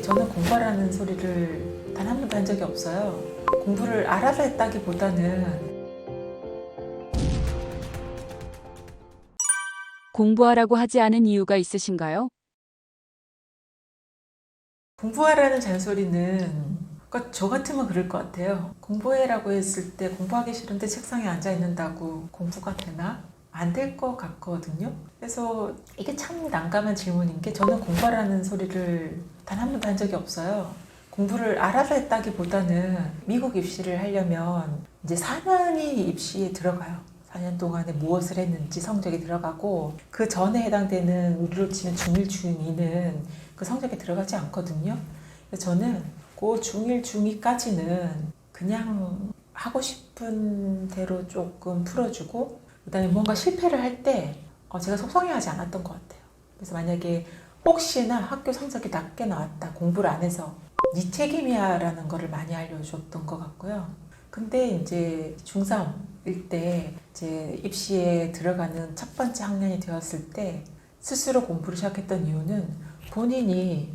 저는 공부하라는 소리를 단 한 번도 한 적이 없어요. 공부를 알아서 했다기보다는 공부하라고 하지 않은 이유가 있으신가요? 공부하라는 잔소리는 그러니까 저 같으면 그럴 것 같아요. 공부해라고 했을 때 공부하기 싫은데 책상에 앉아 있는다고 공부가 되나? 안 될 것 같거든요. 그래서 이게 참 난감한 질문인 게 저는 공부하라는 소리를 단 한 번도 한 적이 없어요. 공부를 알아서 했다기보다는 미국 입시를 하려면 이제 4년이 입시에 들어가요. 4년 동안에 무엇을 했는지 성적이 들어가고 그 전에 해당되는 우리로 치면 중1, 중2는 그 성적에 들어가지 않거든요. 그래서 저는 그 중1, 중2까지는 그냥 하고 싶은 대로 조금 풀어주고 그다음에 뭔가 실패를 할 때 제가 속상해하지 않았던 것 같아요. 그래서 만약에 혹시나 학교 성적이 낮게 나왔다, 공부를 안 해서 네 책임이야 라는 거를 많이 알려줬던 것 같고요. 근데 이제 중3일 때 이제 입시에 들어가는 첫 번째 학년이 되었을 때 스스로 공부를 시작했던 이유는 본인이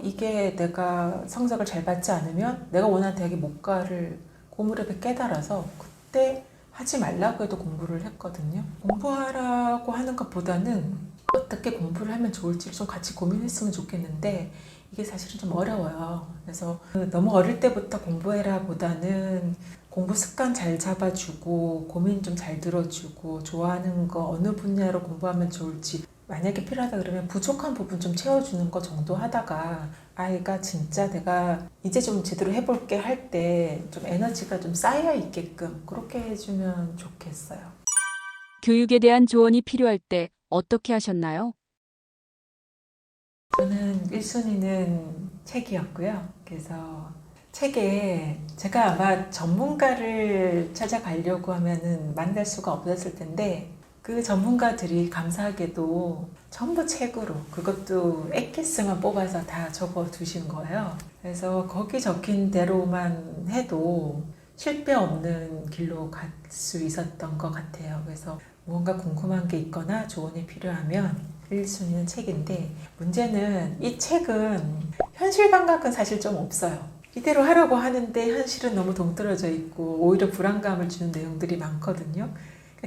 이게 내가 성적을 잘 받지 않으면 내가 원하는 대학에 못 가를 고무렵에 깨달아서 그때 하지 말라고 해도 공부를 했거든요. 공부하라고 하는 것보다는 어떻게 공부를 하면 좋을지를 좀 같이 고민했으면 좋겠는데 이게 사실은 좀 어려워요. 그래서 너무 어릴 때부터 공부해라 보다는 공부 습관 잘 잡아주고 고민 좀 잘 들어주고 좋아하는 거 어느 분야로 공부하면 좋을지 만약에 필요하다 그러면 부족한 부분 좀 채워주는 거 정도 하다가 아이가 진짜 내가 이제 좀 제대로 해볼게 할 때 좀 에너지가 좀 쌓여 있게끔 그렇게 해주면 좋겠어요. 교육에 대한 조언이 필요할 때 어떻게 하셨나요? 저는 1순위는 책이었고요. 그래서 책에 제가 아마 전문가를 찾아가려고 하면은 만날 수가 없었을 텐데 그 전문가들이 감사하게도 전부 책으로 그것도 엑기스만 뽑아서 다 적어 두신 거예요. 그래서 거기 적힌 대로만 해도 실패 없는 길로 갈 수 있었던 것 같아요. 그래서 무언가 궁금한 게 있거나 조언이 필요하면 1순위는 책인데 문제는 이 책은 현실 감각은 사실 좀 없어요. 이대로 하라고 하는데 현실은 너무 동떨어져 있고 오히려 불안감을 주는 내용들이 많거든요.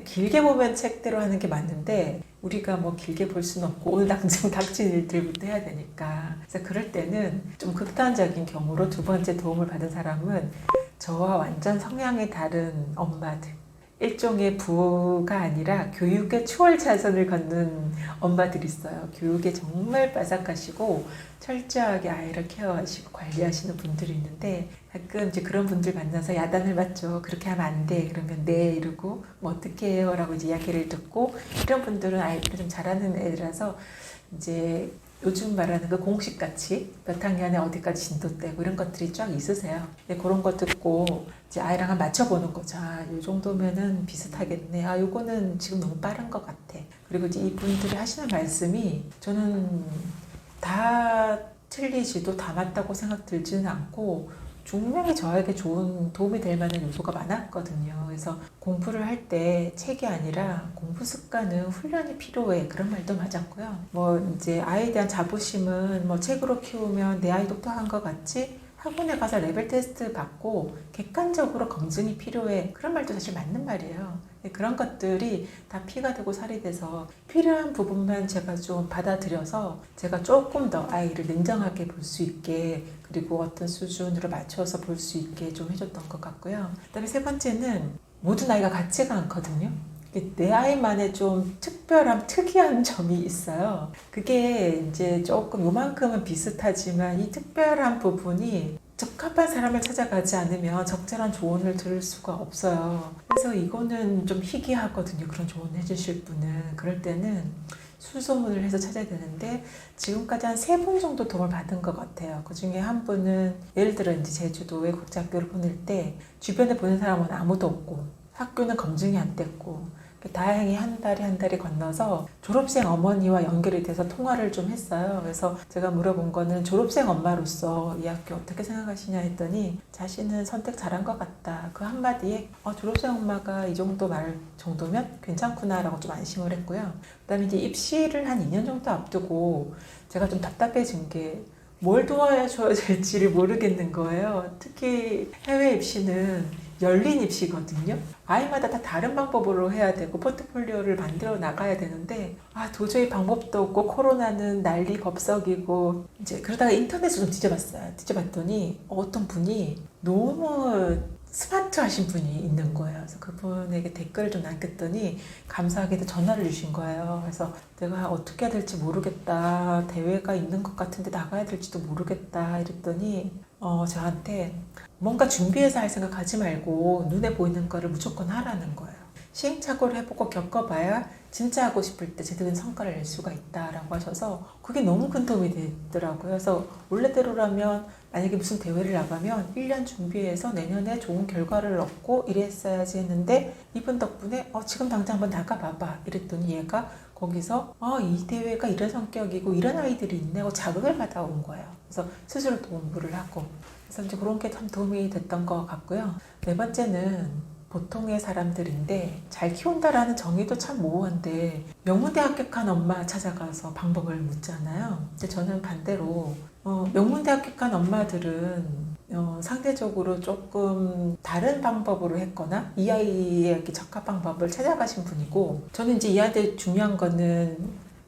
길게 보면 책대로 하는 게 맞는데 우리가 뭐 길게 볼 수는 없고 오늘 당장 닥친 일들부터 해야 되니까 그래서 그럴 때는 좀 극단적인 경우로 두 번째 도움을 받은 사람은 저와 완전 성향이 다른 엄마들 일종의 부가 아니라 교육의 추월차선을 걷는 엄마들이 있어요. 교육에 정말 빠삭하시고 철저하게 아이를 케어하시고 관리하시는 분들이 있는데 가끔 이제 그런 분들 만나서 야단을 맞죠. 그렇게 하면 안 돼. 그러면 네 이러고 뭐 어떻게 해요? 라고 이제 이야기를 듣고 이런 분들은 아이들을 좀 잘하는 애들이라서 이제 요즘 말하는 그 공식같이 몇 학년에 어디까지 진도 떼고 이런 것들이 쫙 있으세요. 그런 거 듣고 이제 아이랑 한 맞춰보는 거죠. 이 정도면은 비슷하겠네. 요거는 지금 너무 빠른 것 같아. 그리고 이제 이분들이 하시는 말씀이 저는 다 틀리지도 다 맞다고 생각 들지는 않고 분명히 저에게 좋은 도움이 될 만한 요소가 많았거든요. 그래서 공부를 할 때 책이 아니라 공부 습관은 훈련이 필요해. 그런 말도 맞았고요. 뭐 이제 아이에 대한 자부심은 뭐 책으로 키우면 내 아이 똑똑한 것 같지? 학원에 가서 레벨 테스트 받고 객관적으로 검증이 필요해. 그런 말도 사실 맞는 말이에요. 그런 것들이 다 피가 되고 살이 돼서 필요한 부분만 제가 좀 받아들여서 제가 조금 더 아이를 냉정하게 볼 수 있게 그리고 어떤 수준으로 맞춰서 볼 수 있게 좀 해줬던 것 같고요. 그다음에 세 번째는 모든 아이가 같지가 않거든요. 내 아이만의 좀 특별한 특이한 점이 있어요. 그게 이제 조금 요만큼은 비슷하지만 이 특별한 부분이 적합한 사람을 찾아가지 않으면 적절한 조언을 들을 수가 없어요. 그래서 이거는 좀 희귀하거든요. 그런 조언을 해주실 분은. 그럴 때는 수소문을 해서 찾아야 되는데 지금까지 한 3분 정도 도움을 받은 것 같아요. 그 중에 한 분은 예를 들어 이제 제주도에 국제학교를 보낼 때 주변에 보는 사람은 아무도 없고 학교는 검증이 안 됐고 다행히 한 달이 건너서 졸업생 어머니와 연결이 돼서 통화를 좀 했어요. 그래서 제가 물어본 거는 졸업생 엄마로서 이 학교 어떻게 생각하시냐 했더니 자신은 선택 잘한 것 같다. 그 한마디에 졸업생 엄마가 이 정도 말 정도면 괜찮구나 라고 좀 안심을 했고요. 그 다음에 이제 입시를 한 2년 정도 앞두고 제가 좀 답답해진 게 뭘 도와줘야 될지를 모르겠는 거예요. 특히 해외 입시는 열린 입시거든요. 아이마다 다 다른 방법으로 해야 되고 포트폴리오를 만들어 나가야 되는데 도저히 방법도 없고 코로나는 난리 법석이고 이제 그러다가 인터넷을 좀 뒤져봤어요. 뒤져봤더니 어떤 분이 너무 스마트하신 분이 있는 거예요. 그래서 그분에게 댓글을 좀 남겼더니 감사하게도 전화를 주신 거예요. 그래서 내가 어떻게 해야 될지 모르겠다. 대회가 있는 것 같은데 나가야 될지도 모르겠다. 이랬더니 저한테 뭔가 준비해서 할 생각 하지 말고 눈에 보이는 거를 무조건 하라는 거예요. 시행착오를 해보고 겪어봐야 진짜 하고 싶을 때 제대로 된 성과를 낼 수가 있다라고 하셔서 그게 너무 큰 도움이 되더라고요. 그래서 원래대로라면 만약에 무슨 대회를 나가면 1년 준비해서 내년에 좋은 결과를 얻고 이랬어야지 했는데 이분 덕분에 지금 당장 한번 나가봐봐 이랬더니 얘가 거기서 이 대회가 이런 성격이고 이런 아이들이 있네 하고 자극을 받아온 거예요. 그래서 스스로 공부를 하고 그래서 이제 그런 게 참 도움이 됐던 것 같고요. 네 번째는 보통의 사람들인데 잘 키운다라는 정의도 참 모호한데 명문대 합격한 엄마 찾아가서 방법을 묻잖아요. 근데 저는 반대로 명문대 합격한 엄마들은 상대적으로 조금 다른 방법으로 했거나 이 아이에게 적합한 방법을 찾아가신 분이고 저는 이제 이 아이들 중요한 거는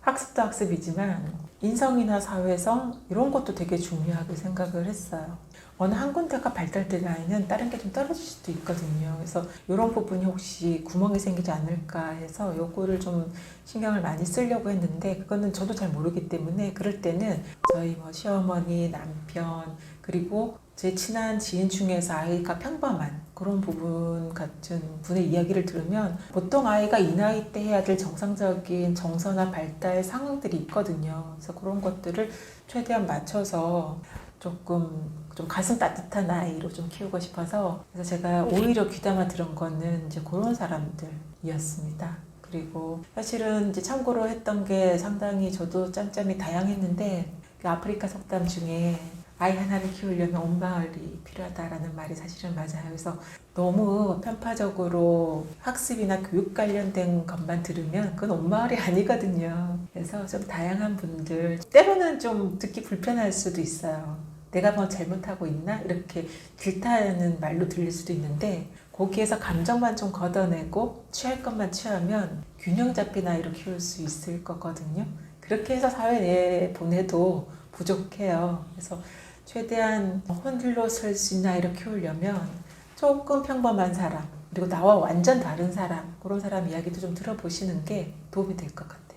학습도 학습이지만 인성이나 사회성 이런 것도 되게 중요하게 생각을 했어요. 어느 한 군데가 발달된 아이는 다른 게 좀 떨어질 수도 있거든요. 그래서 이런 부분이 혹시 구멍이 생기지 않을까 해서 요거를 좀 신경을 많이 쓰려고 했는데 그거는 저도 잘 모르기 때문에 그럴 때는 저희 시어머니, 남편 그리고 제 친한 지인 중에서 아이가 평범한 그런 부분 같은 분의 이야기를 들으면 보통 아이가 이 나이 때 해야 될 정상적인 정서나 발달 상황들이 있거든요. 그래서 그런 것들을 최대한 맞춰서 조금 좀 가슴 따뜻한 아이로 좀 키우고 싶어서 그래서 제가 오히려 귀담아 들은 거는 이제 그런 사람들이었습니다. 그리고 사실은 이제 참고로 했던 게 상당히 저도 짬짬이 다양했는데 그 아프리카 속담 중에 아이 하나를 키우려면 온 마을이 필요하다라는 말이 사실은 맞아요. 그래서 너무 편파적으로 학습이나 교육 관련된 것만 들으면 그건 온 마을이 아니거든요. 그래서 좀 다양한 분들 때로는 좀 듣기 불편할 수도 있어요. 내가 뭐 잘못하고 있나? 이렇게 질타하는 말로 들릴 수도 있는데 거기에서 감정만 좀 걷어내고 취할 것만 취하면 균형 잡힌 아이로 키울 수 있을 거거든요. 그렇게 해서 사회 내에 보내도 부족해요. 그래서 최대한 홀로 설 수 있는 아이를 키우려면 조금 평범한 사람 그리고 나와 완전 다른 사람 그런 사람 이야기도 좀 들어보시는 게 도움이 될 것 같아요.